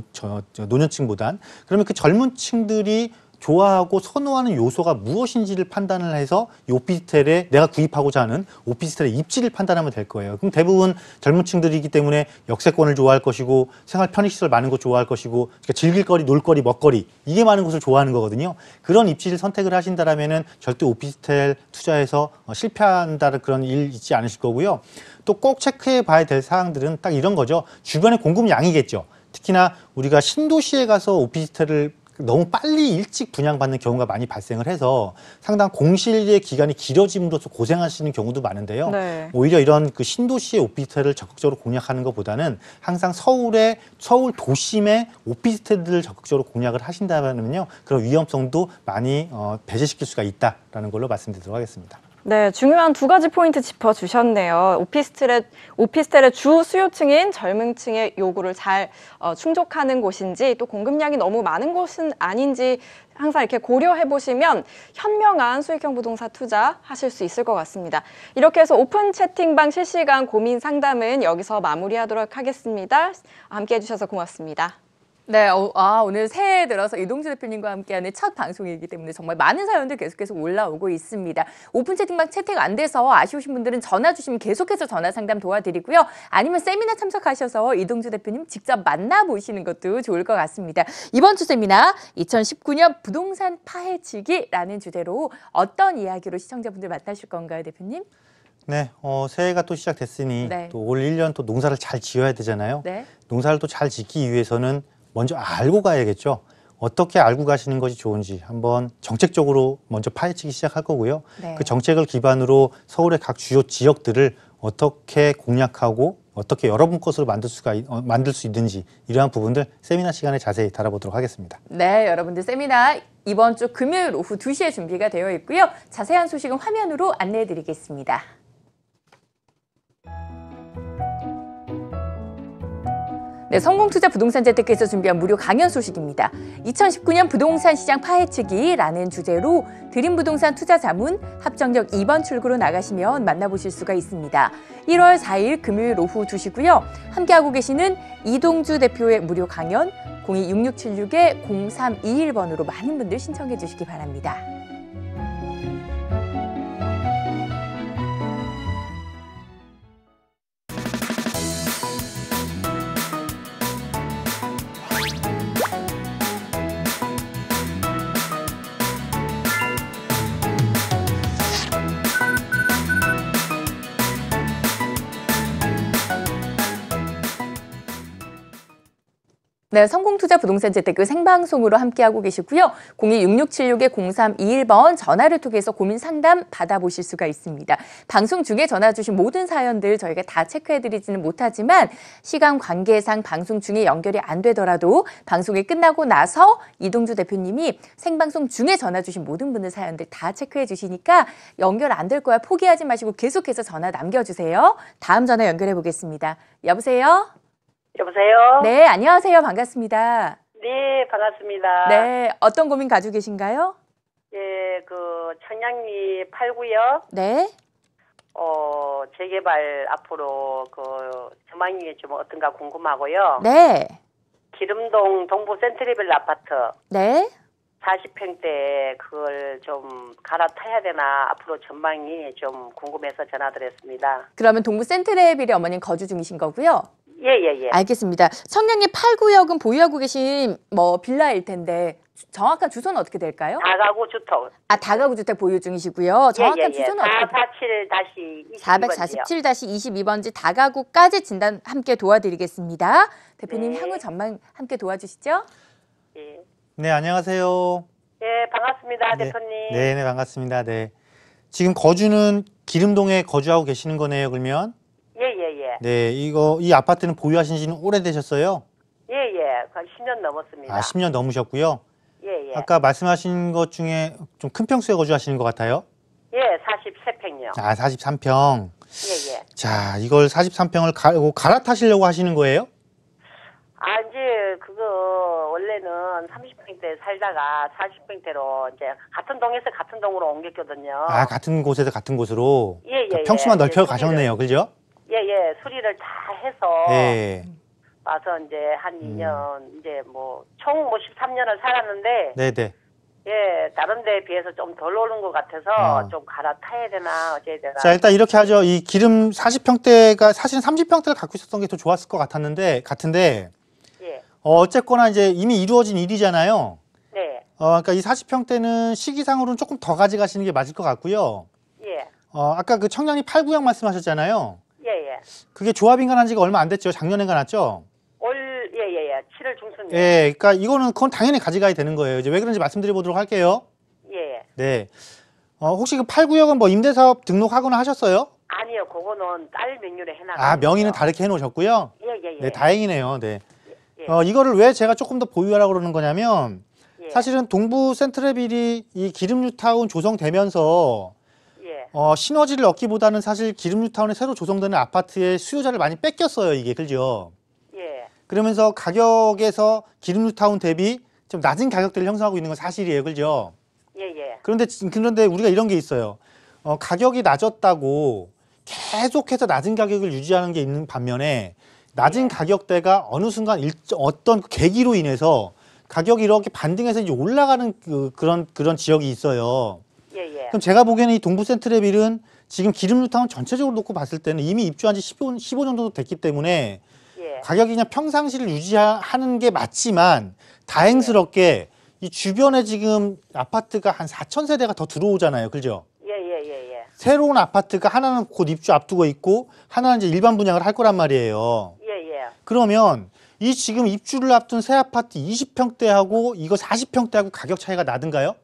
노년층보단. 그러면 그 젊은 층들이 좋아하고 선호하는 요소가 무엇인지를 판단을 해서 이 오피스텔에 내가 구입하고자 하는 오피스텔의 입지를 판단하면 될 거예요. 그럼 대부분 젊은 층들이기 때문에 역세권을 좋아할 것이고 생활 편의시설 많은 곳 좋아할 것이고 그러니까 즐길 거리, 놀거리, 먹거리 이게 많은 곳을 좋아하는 거거든요. 그런 입지를 선택을 하신다라면은 절대 오피스텔 투자에서 실패한다는 그런 일 있지 않으실 거고요. 또 꼭 체크해 봐야 될 사항들은 딱 이런 거죠. 주변의 공급량이겠죠. 특히나 우리가 신도시에 가서 오피스텔을 너무 빨리 일찍 분양받는 경우가 많이 발생을 해서 상당 공실의 기간이 길어짐으로써 고생하시는 경우도 많은데요. 네. 오히려 이런 그 신도시의 오피스텔을 적극적으로 공략하는 것보다는 항상 서울 도심의 오피스텔들을 적극적으로 공략을 하신다면요, 그런 위험성도 많이 배제시킬 수가 있다라는 걸로 말씀드리도록 하겠습니다. 네, 중요한 두 가지 포인트 짚어주셨네요. 오피스텔의 주 수요층인 젊은 층의 요구를 잘 충족하는 곳인지 또 공급량이 너무 많은 곳은 아닌지 항상 이렇게 고려해 보시면 현명한 수익형 부동산 투자 하실 수 있을 것 같습니다. 이렇게 해서 오픈 채팅방 실시간 고민 상담은 여기서 마무리하도록 하겠습니다. 함께 해주셔서 고맙습니다. 네, 오늘 새해 들어서 이동주 대표님과 함께하는 첫 방송이기 때문에 정말 많은 사연들 계속해서 올라오고 있습니다. 오픈 채팅방 채택 안 돼서 아쉬우신 분들은 전화 주시면 계속해서 전화 상담 도와드리고요. 아니면 세미나 참석하셔서 이동주 대표님 직접 만나보시는 것도 좋을 것 같습니다. 이번 주 세미나 2019년 부동산 파헤치기라는 주제로 어떤 이야기로 시청자분들 만나실 건가요, 대표님? 네, 새해가 또 시작됐으니 네. 또 올 1년 또 농사를 잘 지어야 되잖아요. 네. 농사를 또 잘 짓기 위해서는 먼저 알고 가야겠죠. 어떻게 알고 가시는 것이 좋은지 한번 정책적으로 먼저 파헤치기 시작할 거고요. 네. 그 정책을 기반으로 서울의 각 주요 지역들을 어떻게 공략하고 어떻게 여러분 것으로 만들 수 있는지 이러한 부분들 세미나 시간에 자세히 다뤄보도록 하겠습니다. 네, 여러분들 세미나 이번 주 금요일 오후 2시에 준비가 되어 있고요. 자세한 소식은 화면으로 안내해 드리겠습니다. 네, 성공투자 부동산 재테크에서 준비한 무료 강연 소식입니다. 2019년 부동산 시장 파헤치기라는 주제로 드림부동산 투자자문 합정역 2번 출구로 나가시면 만나보실 수가 있습니다. 1월 4일 금요일 오후 2시고요. 함께하고 계시는 이동주 대표의 무료 강연 026676-0321번으로 많은 분들 신청해 주시기 바랍니다. 네, 성공투자 부동산 재테크 생방송으로 함께하고 계시고요. 026676-0321번 전화를 통해서 고민 상담 받아보실 수가 있습니다. 방송 중에 전화 주신 모든 사연들 저희가 다 체크해드리지는 못하지만 시간 관계상 방송 중에 연결이 안 되더라도 방송이 끝나고 나서 이동주 대표님이 생방송 중에 전화 주신 모든 분들 사연들 다 체크해 주시니까 연결 안 될 거야 포기하지 마시고 계속해서 전화 남겨주세요. 다음 전화 연결해 보겠습니다. 여보세요? 여보세요? 네, 안녕하세요. 반갑습니다. 네, 반갑습니다. 네, 어떤 고민 가지고 계신가요? 예, 청량리 8구역, 네. 재개발 앞으로 전망이 좀 어떤가 궁금하고요. 네. 기름동 동부 센트리빌 아파트. 네. 40평대 그걸 좀 갈아타야 되나 앞으로 전망이 좀 궁금해서 전화드렸습니다. 그러면 동부 센트레빌에 어머님 거주 중이신 거고요? 예. 알겠습니다. 청량리 8구역은 보유하고 계신 빌라일 텐데 정확한 주소는 어떻게 될까요? 다가구 주택. 다가구 주택 보유 중이시고요. 정확한 주소는 어떻게? 447-22번지 다가구까지 진단 함께 도와드리겠습니다. 대표님 네. 향후 전망 함께 도와주시죠? 예. 네, 안녕하세요. 예, 반갑습니다, 네. 대표님. 네, 반갑습니다. 네. 지금 거주는 기름동에 거주하고 계시는 거네요, 그러면? 예. 네, 이 아파트는 보유하신 지는 오래되셨어요? 예. 거의 10년 넘었습니다. 10년 넘으셨고요. 예. 아까 말씀하신 것 중에 좀 큰 평수에 거주하시는 것 같아요? 예, 43평요. 43평. 예. 자, 이걸 43평을 갈아타시려고 하시는 거예요? 이제 원래는 30평대 살다가 40평대로 이제 같은 동에서 같은 동으로 옮겼거든요. 같은 곳에서 같은 곳으로? 예. 평수만 넓혀 가셨네요, 그죠? 예. 수리를 다 해서 네. 와서 이제 한 2년, 이제 총 13년을 살았는데, 네네. 예, 다른 데에 비해서 좀 덜 오른 것 같아서 좀 갈아타야 되나 어째야 되나. 자, 일단 이렇게 하죠. 이 기름 40평대가 사실은 30평대를 갖고 있었던 게 더 좋았을 것 같은데 예. 어쨌거나 이제 이미 이루어진 일이잖아요. 네. 그러니까 이 40평대는 시기상으로는 조금 더 가져가시는 게 맞을 것 같고요. 예. 아까 그 청량리 8구역 말씀하셨잖아요. 예, 예. 그게 조합 인가난 지가 얼마 안 됐죠. 작년에 인가났죠. 예. 7월 중순. 예, 그러니까 그건 당연히 가져가야 되는 거예요. 이제 왜 그런지 말씀드려 보도록 할게요. 예. 네. 혹시 그 8구역은 뭐 임대사업 등록하거나 하셨어요? 아니요, 그거는 딸 명의로 해놔. 명의는 다르게 해놓으셨고요. 예. 네, 다행이네요. 네. 예. 이거를 왜 제가 조금 더 보유하라고 그러는 거냐면, 예. 사실은 동부 센트레빌이 이 기름 뉴타운 조성되면서 예. 시너지를 얻기보다는 사실 기름 뉴타운에 새로 조성되는 아파트의 수요자를 많이 뺏겼어요. 이게 그죠? 예. 그러면서 가격에서 기름 뉴타운 대비 좀 낮은 가격대를 형성하고 있는 건 사실이에요. 그죠? 예. 그런데 우리가 이런 게 있어요. 가격이 낮았다고 계속해서 낮은 가격을 유지하는 게 있는 반면에 낮은 가격대가 어느 순간 어떤 계기로 인해서 가격이 이렇게 반등해서 이제 올라가는 그런 지역이 있어요. 예. 그럼 제가 보기에는 이 동부 센트레빌은 지금 기름 뉴타운 전체적으로 놓고 봤을 때는 이미 입주한 지 15 정도 됐기 때문에 예. 가격이 그냥 평상시를 유지하는 게 맞지만 다행스럽게 이 주변에 지금 아파트가 한 4,000세대가 더 들어오잖아요. 그죠? 예. 새로운 아파트가 하나는 곧 입주 앞두고 있고 하나는 이제 일반 분양을 할 거란 말이에요. 예. 그러면 이 지금 입주를 앞둔 새 아파트 20평대하고 이거 40평대하고 가격 차이가 나든가요?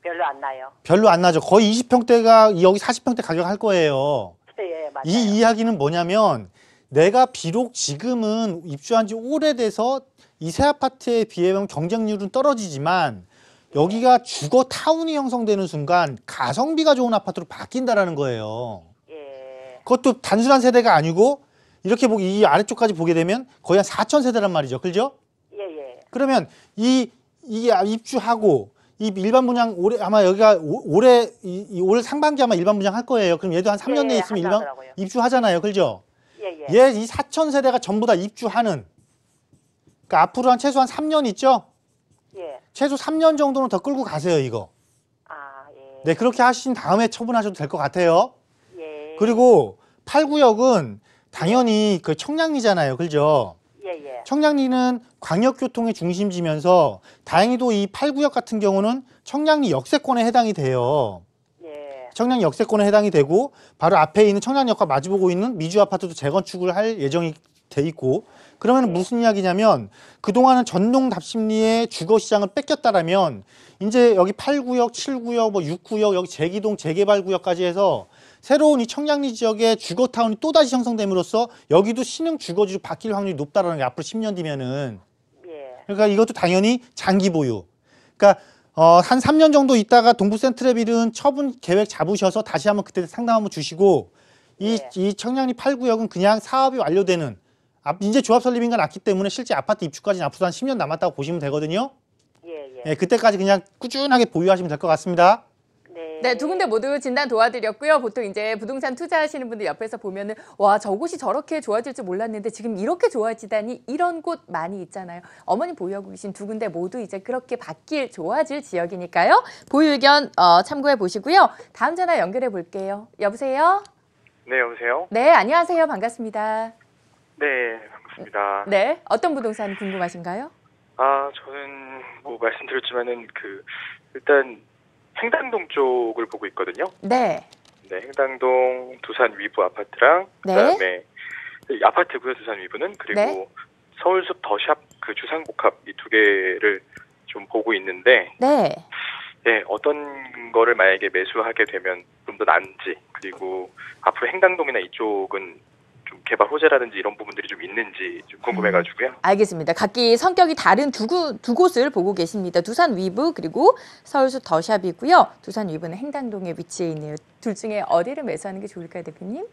별로 안 나요. 별로 안 나죠. 거의 20평대가 여기 40평대 가격 할 거예요. 예, 맞아요. 이 이야기는 뭐냐면 내가 비록 지금은 입주한 지 오래돼서 이 새 아파트에 비하면 경쟁률은 떨어지지만 여기가 주거 타운이 형성되는 순간 가성비가 좋은 아파트로 바뀐다라는 거예요. 예. 그것도 단순한 세대가 아니고 이렇게 이 아래쪽까지 보게 되면 거의 한 4,000세대란 말이죠. 그죠? 예. 그러면 이게 입주하고 이 일반 분양 아마 여기가 올해 올 상반기 아마 일반 분양 할 거예요. 그럼 얘도 한 3년 내에 있으면 한다더라고요. 입주하잖아요. 그죠? 예. 얘 이 4,000세대가 전부 다 입주하는 그러니까 앞으로 한 최소한 3년 있죠? 예. 최소 3년 정도는 더 끌고 가세요, 이거. 예. 네, 그렇게 하신 다음에 처분하셔도 될 것 같아요. 예. 그리고 8구역은 당연히 그 청량리잖아요. 그죠? 예. 청량리는 광역교통의 중심지면서 다행히도 이 8구역 같은 경우는 청량리 역세권에 해당이 돼요. 예. 청량리 역세권에 해당이 되고 바로 앞에 있는 청량리역과 마주보고 있는 미주 아파트도 재건축을 할 예정이 돼 있고 그러면 무슨 이야기냐면 그동안은 전동 답심리의 주거 시장을 뺏겼다라면 이제 여기 8구역, 7구역, 6구역, 여기 재기동, 재개발 구역까지 해서 새로운 이 청량리 지역의 주거타운이 또다시 형성됨으로써 여기도 신흥 주거지로 바뀔 확률이 높다라는 게 앞으로 10년 뒤면은. 예. 그러니까 이것도 당연히 장기 보유. 그러니까 한 3년 정도 있다가 동부 센트레빌은 처분 계획 잡으셔서 다시 한번 그때 상담 한번 주시고 이 청량리 8구역은 그냥 사업이 완료되는 이제 조합 설립인가 났기 때문에 실제 아파트 입주까지는 앞으로 한 10년 남았다고 보시면 되거든요. 예. 예, 그때까지 그냥 꾸준하게 보유하시면 될 것 같습니다. 네, 두 군데 모두 진단 도와드렸고요. 보통 이제 부동산 투자하시는 분들 옆에서 보면은 와, 저곳이 저렇게 좋아질 줄 몰랐는데 지금 이렇게 좋아지다니 이런 곳 많이 있잖아요. 어머니 보유하고 계신 두 군데 모두 이제 그렇게 바뀔 좋아질 지역이니까요. 보유 의견 참고해 보시고요. 다음 전화 연결해 볼게요. 여보세요? 네, 여보세요? 네, 안녕하세요. 반갑습니다. 네, 반갑습니다. 네, 어떤 부동산 궁금하신가요? 저는 뭐 말씀드렸지만은 일단 행당동 쪽을 보고 있거든요. 네. 네, 행당동 두산 위브 아파트랑 네. 그다음에 아파트고요, 두산 위브는. 그리고 네. 서울숲 더샵 주상복합 이 두 개를 좀 보고 있는데 네. 네, 어떤 거를 만약에 매수하게 되면 좀 더 나은지, 그리고 앞으로 행당동이나 이쪽은 좀 개발 호재라든지 이런 부분들이 좀 있는지 좀 궁금해가지고요. 알겠습니다. 각기 성격이 다른 두 곳을 보고 계십니다. 두산 위브 그리고 서울숲 더샵이고요. 두산 위브는 행당동에 위치해 있네요. 둘 중에 어디를 매수하는 게 좋을까요, 대표님?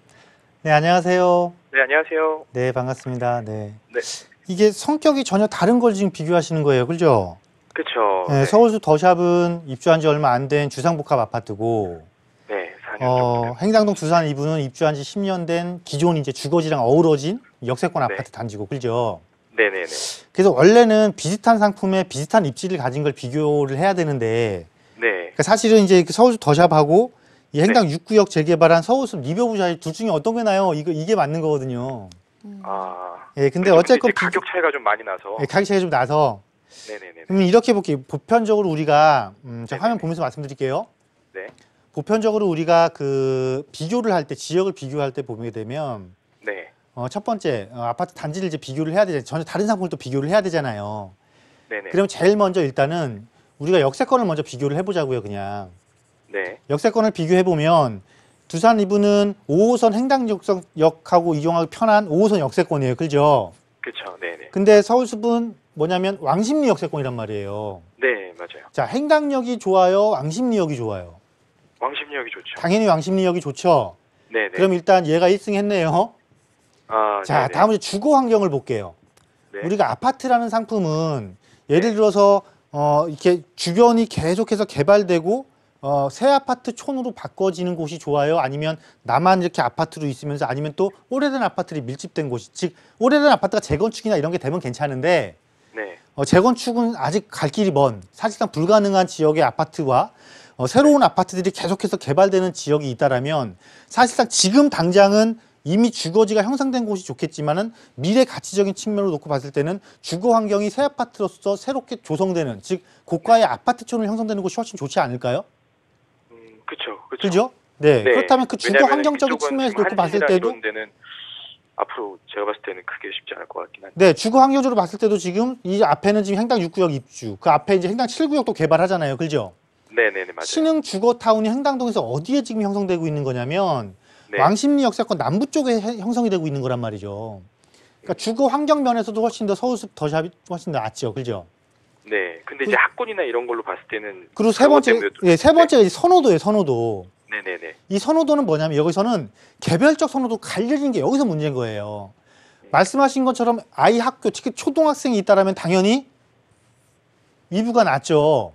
네, 안녕하세요. 네, 안녕하세요. 네, 반갑습니다. 네. 네. 이게 성격이 전혀 다른 걸 지금 비교하시는 거예요. 그죠? 그렇죠. 네, 서울숲 더샵은 입주한 지 얼마 안 된 주상복합 아파트고 네, 4년 정도. 행당동 두산 이부는 입주한 지 10년 된 기존 이제 주거지랑 어우러진 역세권 네. 아파트 단지고, 그죠? 네네네. 그래서 원래는 비슷한 상품에 비슷한 입지를 가진 걸 비교를 해야 되는데 네. 그러니까 사실은 이제 서울숲 더샵하고 이 행당 6구역 재개발한 서울숲 리버브 샤이 둘 중에 어떤 게 나요? 이게 맞는 거거든요. 예, 근데 어쨌건 가격 차이가 좀 많이 나서. 예, 가격 차이가 좀 나서. 네네네. 그럼 이렇게 볼게요. 보편적으로 우리가 제가 화면 보면서 말씀드릴게요. 네. 보편적으로 우리가 그 비교를 할 때 지역을 비교할 때 보게 되면 네. 첫 번째 아파트 단지를 이제 비교를 해야 되잖아요. 전혀 다른 상품을 또 비교를 해야 되잖아요. 네네. 그러면 제일 먼저 일단은 우리가 역세권을 먼저 비교를 해보자고요. 그냥 네. 역세권을 비교해 보면 두산 리브는 5호선 행당역하고 이용하기 편한 5호선 역세권이에요. 그죠? 그렇죠. 네네. 근데 서울숲은 뭐냐면 왕십리 역세권이란 말이에요. 네, 맞아요. 자, 행당역이 좋아요? 왕십리역이 좋아요? 왕십리역이 좋죠. 당연히 왕십리역이 좋죠. 네네. 그럼 일단 얘가 1승 했네요. 자, 네네. 다음으로 주거 환경을 볼게요. 네. 우리가 아파트라는 상품은 예를 들어서 이렇게 주변이 계속해서 개발되고 새 아파트 촌으로 바꿔지는 곳이 좋아요? 아니면 나만 이렇게 아파트로 있으면서 아니면 또 오래된 아파트들이 밀집된 곳이, 즉 오래된 아파트가 재건축이나 이런 게 되면 괜찮은데 네. 재건축은 아직 갈 길이 먼 사실상 불가능한 지역의 아파트와 새로운 아파트들이 계속해서 개발되는 지역이 있다라면 사실상 지금 당장은 이미 주거지가 형성된 곳이 좋겠지만은 미래 가치적인 측면으로 놓고 봤을 때는 주거 환경이 새 아파트로서 새롭게 조성되는, 즉 고가의 아파트촌으로 형성되는 곳이 훨씬 좋지 않을까요? 그렇죠. 그죠? 네. 네. 그렇다면 그 주거 왜냐하면 환경적인 이쪽은 측면에서 지금 놓고 봤을 한진이나 때도 이런 데는 앞으로 제가 봤을 때는 크게 쉽지 않을 것 같긴 한데. 네, 주거 환경적으로 봤을 때도 지금 이 앞에는 지금 행당 6구역 입주, 그 앞에 이제 행당 7구역도 개발하잖아요. 그죠? 네네네, 맞아요. 신흥 주거 타운이 행당동에서 어디에 지금 형성되고 있는 거냐면 네. 왕십리 역세권 남부 쪽에 형성이 되고 있는 거란 말이죠. 그러니까 주거 환경 면에서도 훨씬 더 서울숲 더샵이 훨씬 더 낫죠. 그죠? 네. 근데 이제 학군이나 이런 걸로 봤을 때는 그리고 세 번째, 예, 세 번째가 이제 선호도예요. 선호도. 네네네. 이 선호도는 뭐냐면 여기서는 개별적 선호도 갈려지는 게 여기서 문제인 거예요. 말씀하신 것처럼 아이 학교, 특히 초등학생이 있다라면 당연히 위부가 낫죠.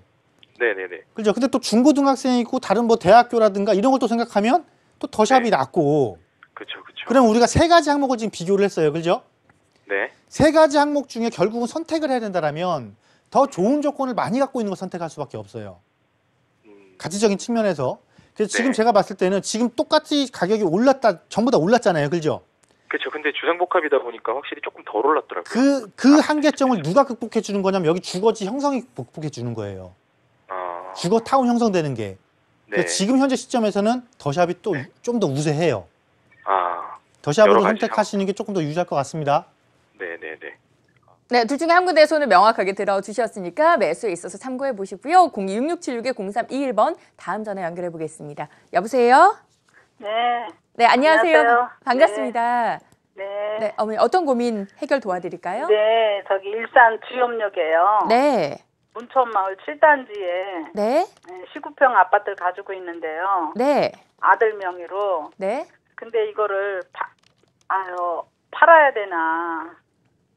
네네네. 그죠? 근데 또 중고등학생이 있고 다른 뭐 대학교라든가 이런 것도 생각하면 또 더샵이 낫고. 그렇죠, 그렇죠. 그럼 우리가 세 가지 항목을 지금 비교를 했어요. 그죠? 네. 세 가지 항목 중에 결국은 선택을 해야 된다라면 더 좋은 조건을 많이 갖고 있는 걸 선택할 수밖에 없어요. 가치적인 측면에서. 그래서 지금 제가 봤을 때는 지금 똑같이 가격이 올랐다, 전부 다 올랐잖아요. 그죠? 그렇죠. 근데 주상복합이다 보니까 확실히 조금 덜 올랐더라고요. 그 한계점을 누가 극복해 주는 거냐면 여기 주거지 형성이 극복해 주는 거예요. 주거 타운 형성되는 게. 네. 지금 현재 시점에서는 더샵이 또 좀 더 우세해요. 더샵으로 여러 가지 선택하시는 게 조금 더 유리할 것 같습니다. 네네네. 네, 둘 중에 한 군데 손을 명확하게 들어주셨으니까 매수에 있어서 참고해 보시고요. 026676-0321번 다음 전화 연결해 보겠습니다. 여보세요? 네. 네, 안녕하세요. 안녕하세요. 반갑습니다. 네. 네, 어머니 어떤 고민 해결 도와드릴까요? 네, 저기 일산 주염역에요. 네. 문천마을 7단지에 네. 19평 아파트를 가지고 있는데요. 네. 아들 명의로. 네. 근데 이거를 팔아야 되나?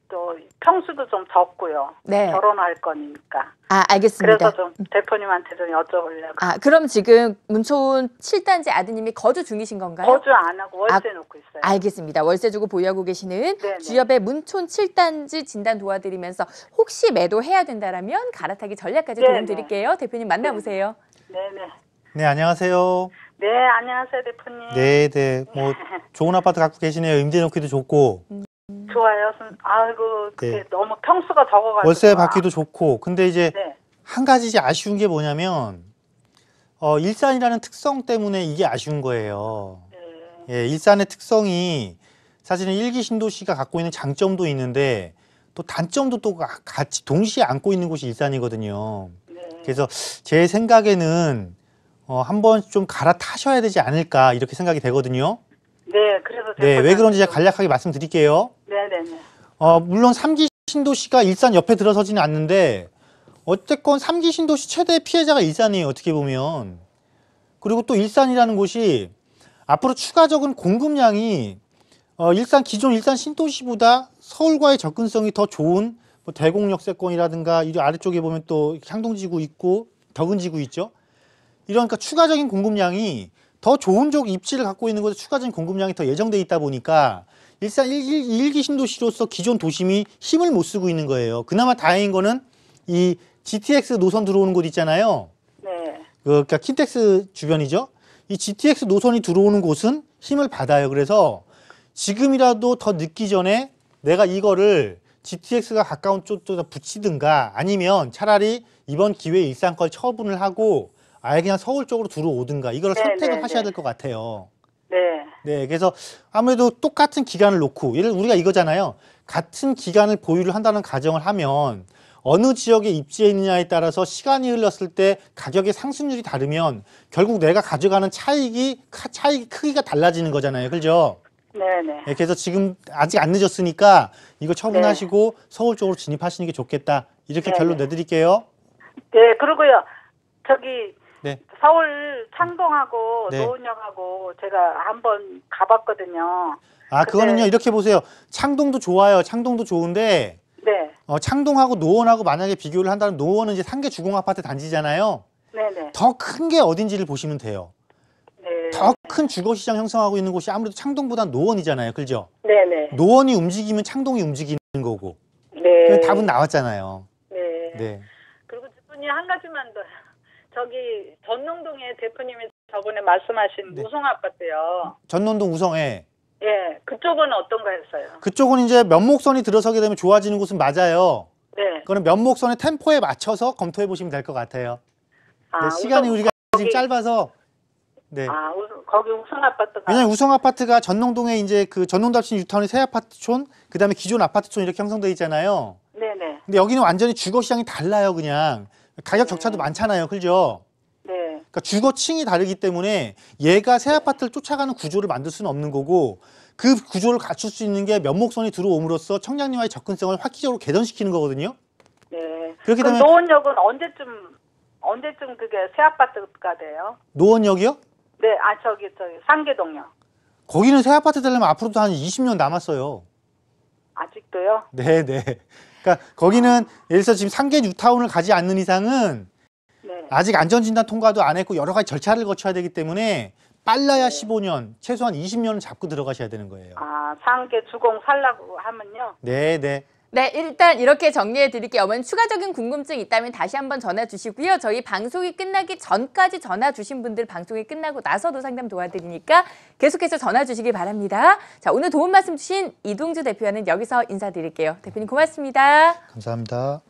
또 평수도 좀 적고요. 네. 결혼할 거니까. 알겠습니다. 그래서 좀 대표님한테 좀 여쭤보려고. 그럼 지금 문촌 7단지 아드님이 거주 중이신 건가요? 거주 안 하고 월세 놓고 있어요. 알겠습니다. 월세 주고 보유하고 계시는 네네. 주협의 문촌 7단지 진단 도와드리면서 혹시 매도해야 된다라면 갈아타기 전략까지 도움 드릴게요. 대표님 만나보세요. 네네. 네, 안녕하세요. 네, 안녕하세요, 대표님. 네, 네. 뭐 좋은 아파트 갖고 계시네요. 임대 놓기도 좋고. 좋아요. 아이고, 네. 너무 평수가 적어가지고. 월세 받기도 좋고. 근데 이제 네. 한 가지 이제 아쉬운 게 뭐냐면 일산이라는 특성 때문에 이게 아쉬운 거예요. 예, 일산의 특성이 사실은 일기 신도시가 갖고 있는 장점도 있는데 또 단점도 또 같이 동시에 안고 있는 곳이 일산이거든요. 그래서 제 생각에는 한번 좀 갈아타셔야 되지 않을까 이렇게 생각이 되거든요. 네, 그래서 네, 왜 그런지 제가 간략하게 말씀드릴게요. 네네네. 물론 3기 신도시가 일산 옆에 들어서지는 않는데 어쨌건 3기 신도시 최대 피해자가 일산이에요. 어떻게 보면. 그리고 또 일산이라는 곳이 앞으로 추가적인 공급량이 기존 일산 신도시보다 서울과의 접근성이 더 좋은 뭐 대곡역세권이라든가 이 아래쪽에 보면 또 향동지구 있고 덕은지구 있죠. 이러니까 추가적인 공급량이 더 좋은 쪽 입지를 갖고 있는 곳에 추가적인 공급량이 더 예정돼 있다 보니까 일산 1기 신도시로서 기존 도심이 힘을 못 쓰고 있는 거예요. 그나마 다행인 거는 이 GTX 노선 들어오는 곳 있잖아요. 네. 그러니까 킨텍스 주변이죠. 이 GTX 노선이 들어오는 곳은 힘을 받아요. 그래서 지금이라도 더 늦기 전에 내가 이거를 GTX가 가까운 쪽에다 붙이든가 아니면 차라리 이번 기회에 일산 걸 처분을 하고 아예 그냥 서울 쪽으로 들어오든가 이걸 선택을 하셔야 될 것 같아요. 네. 네, 그래서 아무래도 똑같은 기간을 놓고 예를 들어 우리가 이거잖아요. 같은 기간을 보유를 한다는 가정을 하면 어느 지역에 입지해 있느냐에 따라서 시간이 흘렀을 때 가격의 상승률이 다르면 결국 내가 가져가는 차익 크기가 달라지는 거잖아요. 그죠? 네네. 네, 그래서 지금 아직 안 늦었으니까 이거 처분하시고 서울 쪽으로 진입하시는 게 좋겠다. 이렇게 결론 내드릴게요. 네, 그리고요. 저기 네. 서울 창동하고 네. 노원역하고 제가 한번 가봤거든요. 아, 그거는요. 이렇게 보세요. 창동도 좋아요. 창동도 좋은데 네. 창동하고 노원하고 만약에 비교를 한다면 노원은 이제 상계 주공 아파트 단지잖아요. 네네. 더 큰 게 어딘지를 보시면 돼요. 네. 더 큰 주거 시장 형성하고 있는 곳이 아무래도 창동보다 노원이잖아요. 그죠? 네네. 노원이 움직이면 창동이 움직이는 거고. 네. 답은 나왔잖아요. 네. 네. 그리고 대표님 한 가지만 더. 저기 전농동에 대표님이 저번에 말씀하신 네. 우성 아파트요. 전논동 우성에 예, 그쪽은 어떤가 했어요. 그쪽은 이제 면목선이 들어서게 되면 좋아지는 곳은 맞아요. 네. 그거는 면목선의 템포에 맞춰서 검토해 보시면 될 것 같아요. 아, 네, 시간이 우리가 거기, 지금 짧아서. 네. 아, 거기 우성 아파트가. 왜냐면 우성 아파트가 전농동에 이제 그 전농답신 유타운의 새 아파트촌, 그다음에 기존 아파트촌 이렇게 형성돼 있잖아요. 네네. 근데 여기는 완전히 주거 시장이 달라요, 그냥. 가격 격차도 많잖아요. 그죠? 네. 그러니까 주거층이 다르기 때문에 얘가 새 아파트를 쫓아가는 구조를 만들 수는 없는 거고 그 구조를 갖출 수 있는 게 면목선이 들어옴으로써 청량리와의 접근성을 획기적으로 개선시키는 거거든요. 네. 그렇게 그럼 되면 노원역은 언제쯤 그게 새 아파트가 돼요? 노원역이요? 네, 저기 상계동요. 거기는 새 아파트 되려면 앞으로도 한 20년 남았어요. 아직도요? 네, 네. 그러니까 거기는 예를 들어서 지금 상계 뉴타운을 가지 않는 이상은 네. 아직 안전진단 통과도 안 했고 여러 가지 절차를 거쳐야 되기 때문에 빨라야 15년, 최소한 20년은 잡고 들어가셔야 되는 거예요. 아, 상계 주공 살라고 하면요? 네, 네. 네, 일단 이렇게 정리해 드릴게요. 어머니 추가적인 궁금증 있다면 다시 한번 전화 주시고요. 저희 방송이 끝나기 전까지 전화 주신 분들 방송이 끝나고 나서도 상담 도와드리니까 계속해서 전화 주시기 바랍니다. 자, 오늘 도움 말씀 주신 이동주 대표와는 여기서 인사드릴게요. 대표님 고맙습니다. 감사합니다.